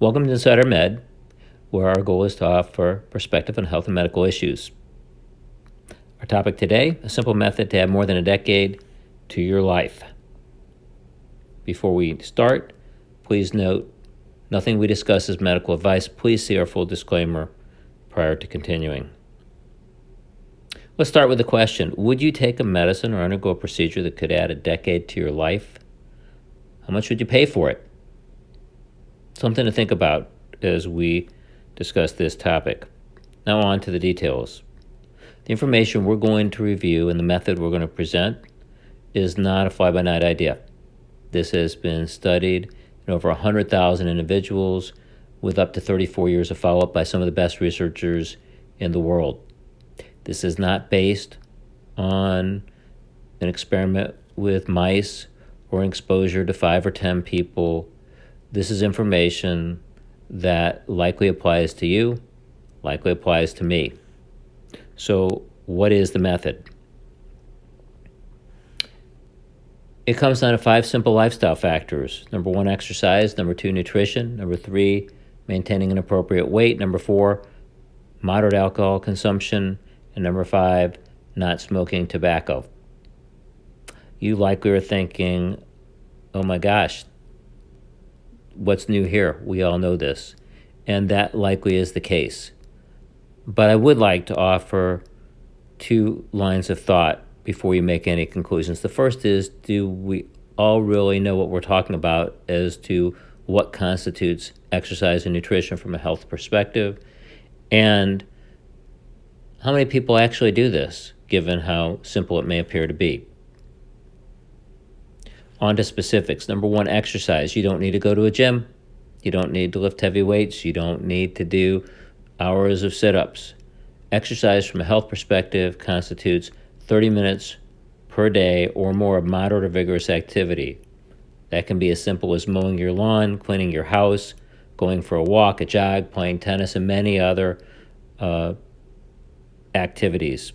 Welcome to Insider Med, where our goal is to offer perspective on health and medical issues. Our topic today, a simple method to add more than a decade to your life. Before we start, please note, nothing we discuss is medical advice. Please see our full disclaimer prior to continuing. Let's start with the question, would you take a medicine or undergo a procedure that could add a decade to your life? How much would you pay for it? Something to think about as we discuss this topic. Now on to the details. The information we're going to review and the method we're going to present is not a fly-by-night idea. This has been studied in over 100,000 individuals with up to 34 years of follow-up by some of the best researchers in the world. This is not based on an experiment with mice or an exposure to 5 or 10 people. This is information that likely applies to you, likely applies to me. So what is the method? It comes down to 5 simple lifestyle factors. Number 1, exercise. Number 2, nutrition. Number 3, maintaining an appropriate weight. Number 4, moderate alcohol consumption. And number 5, not smoking tobacco. You likely are thinking, oh my gosh, what's new here? We all know this. And that likely is the case. But I would like to offer 2 lines of thought before you make any conclusions. The first is, do we all really know what we're talking about as to what constitutes exercise and nutrition from a health perspective? And how many people actually do this, given how simple it may appear to be? On to specifics. Number 1, exercise. You don't need to go to a gym. You don't need to lift heavy weights. You don't need to do hours of sit-ups. Exercise from a health perspective constitutes 30 minutes per day or more of moderate or vigorous activity. That can be as simple as mowing your lawn, cleaning your house, going for a walk, a jog, playing tennis, and many other activities.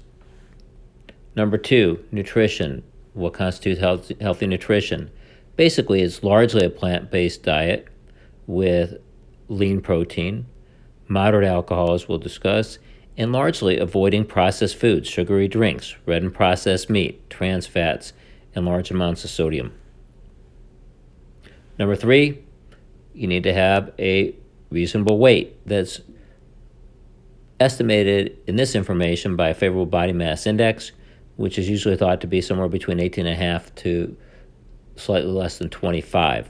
Number 2, nutrition. What constitutes healthy nutrition? Basically, it's largely a plant-based diet with lean protein, moderate alcohol, as we'll discuss, and largely avoiding processed foods, sugary drinks, red and processed meat, trans fats, and large amounts of sodium. Number 3, you need to have a reasonable weight that's estimated in this information by a favorable body mass index, which is usually thought to be somewhere between 18.5 to slightly less than 25.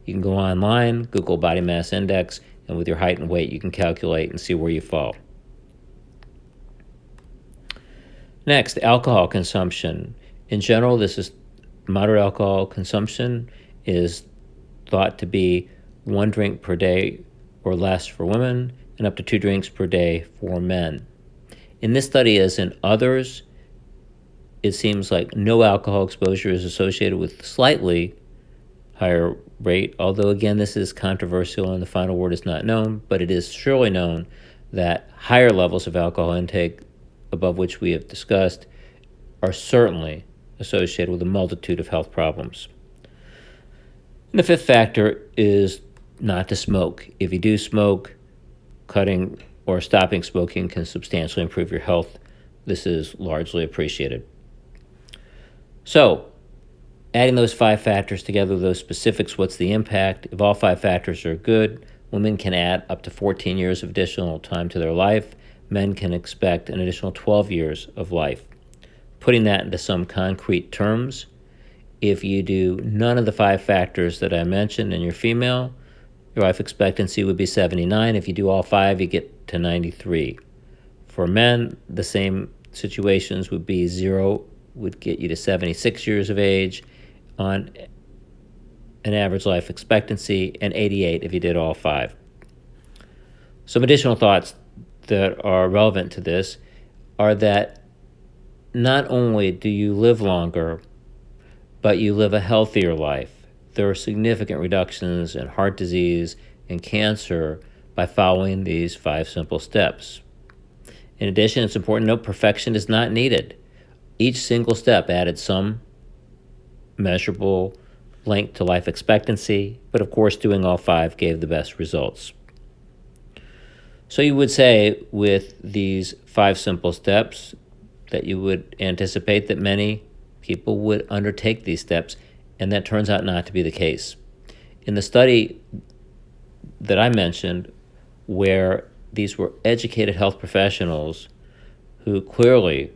You can go online, Google body mass index, and with your height and weight, you can calculate and see where you fall. Next, alcohol consumption. In general, moderate alcohol consumption is thought to be 1 drink per day or less for women and up to 2 drinks per day for men. In this study, as in others, it seems like no alcohol exposure is associated with slightly higher rate, although again, this is controversial and the final word is not known, but it is surely known that higher levels of alcohol intake, above which we have discussed, are certainly associated with a multitude of health problems. And the 5th factor is not to smoke. If you do smoke, cutting or stopping smoking can substantially improve your health. This is largely appreciated. So, adding those 5 factors together, those specifics, what's the impact? If all 5 factors are good, women can add up to 14 years of additional time to their life. Men can expect an additional 12 years of life. Putting that into some concrete terms, if you do none of the 5 factors that I mentioned and you're female, your life expectancy would be 79. If you do all 5, you get to 93. For men, the same situations would be 0 would get you to 76 years of age on an average life expectancy, and 88 if you did all 5. Some additional thoughts that are relevant to this are that not only do you live longer, but you live a healthier life. There are significant reductions in heart disease and cancer by following these 5 simple steps. In addition, it's important to note perfection is not needed. Each single step added some measurable linked to life expectancy, but of course doing all 5 gave the best results. So you would say with these 5 simple steps that you would anticipate that many people would undertake these steps, and that turns out not to be the case. In the study that I mentioned, where these were educated health professionals who clearly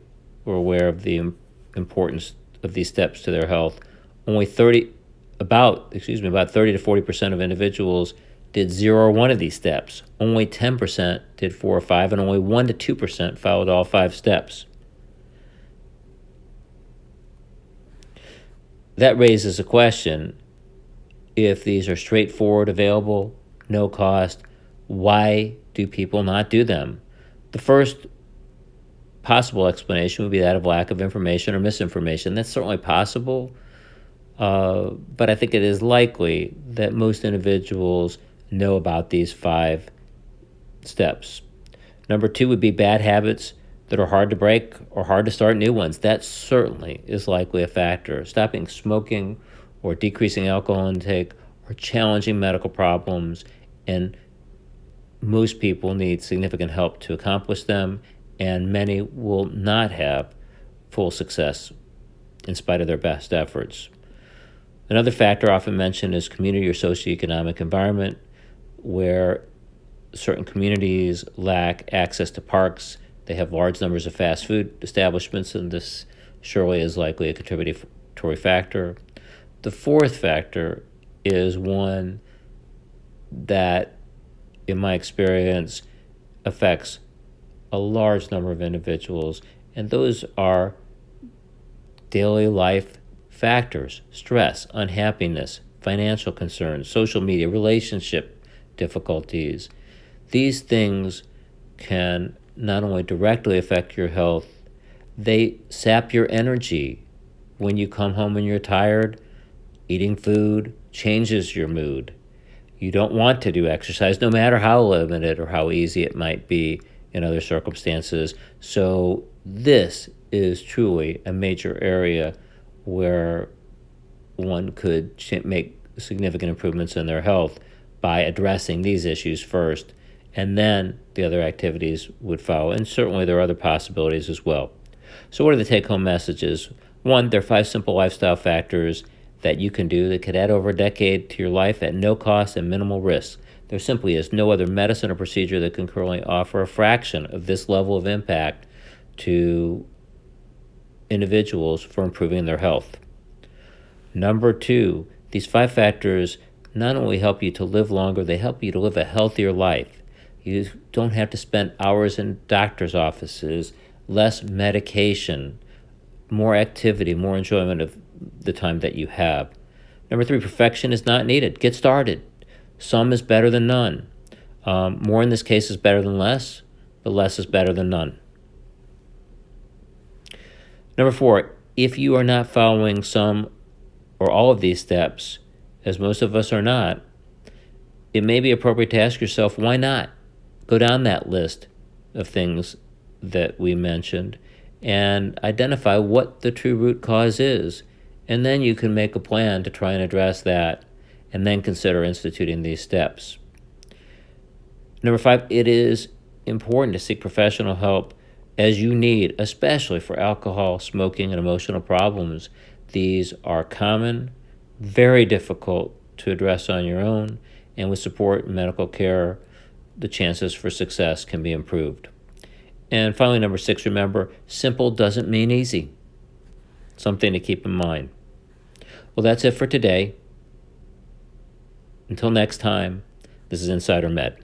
were aware of the importance of these steps to their health, about 30 to 40% of individuals did 0 or 1 of these steps. Only 10% did 4 or 5, and only 1 to 2% followed all 5 steps. That raises a question. If these are straightforward, available, no cost, why do people not do them? The first possible explanation would be that of lack of information or misinformation. That's certainly possible, but I think it is likely that most individuals know about these 5 steps. Number 2 would be bad habits that are hard to break or hard to start new ones. That certainly is likely a factor. Stopping smoking or decreasing alcohol intake are challenging medical problems, and most people need significant help to accomplish them, and many will not have full success in spite of their best efforts. Another factor often mentioned is community or socioeconomic environment, where certain communities lack access to parks. They have large numbers of fast food establishments, and this surely is likely a contributory factor. The fourth factor is one that, in my experience, affects a large number of individuals, and those are daily life factors: stress, unhappiness, financial concerns, social media, relationship difficulties. These things can not only directly affect your health, they sap your energy. When you come home and you're tired, eating food changes your mood. You don't want to do exercise, no matter how limited or how easy it might be in other circumstances. So this is truly a major area where one could make significant improvements in their health by addressing these issues first, and then the other activities would follow. And certainly there are other possibilities as well. So what are the take-home messages? 1, there are 5 simple lifestyle factors that you can do that could add over a decade to your life at no cost and minimal risk. There simply is no other medicine or procedure that can currently offer a fraction of this level of impact to individuals for improving their health. Number 2, these 5 factors not only help you to live longer, they help you to live a healthier life. You don't have to spend hours in doctor's offices, less medication, more activity, more enjoyment of the time that you have. Number 3, perfection is not needed. Get started. Some is better than none. More in this case is better than less, but less is better than none. Number 4, if you are not following some or all of these steps, as most of us are not, it may be appropriate to ask yourself, why not? Go down that list of things that we mentioned and identify what the true root cause is. And then you can make a plan to try and address that, and then consider instituting these steps. Number 5, it is important to seek professional help as you need, especially for alcohol, smoking, and emotional problems. These are common, very difficult to address on your own, and with support and medical care, the chances for success can be improved. And finally, number 6, remember, simple doesn't mean easy. Something to keep in mind. Well, that's it for today. Until next time, this is Insider Med.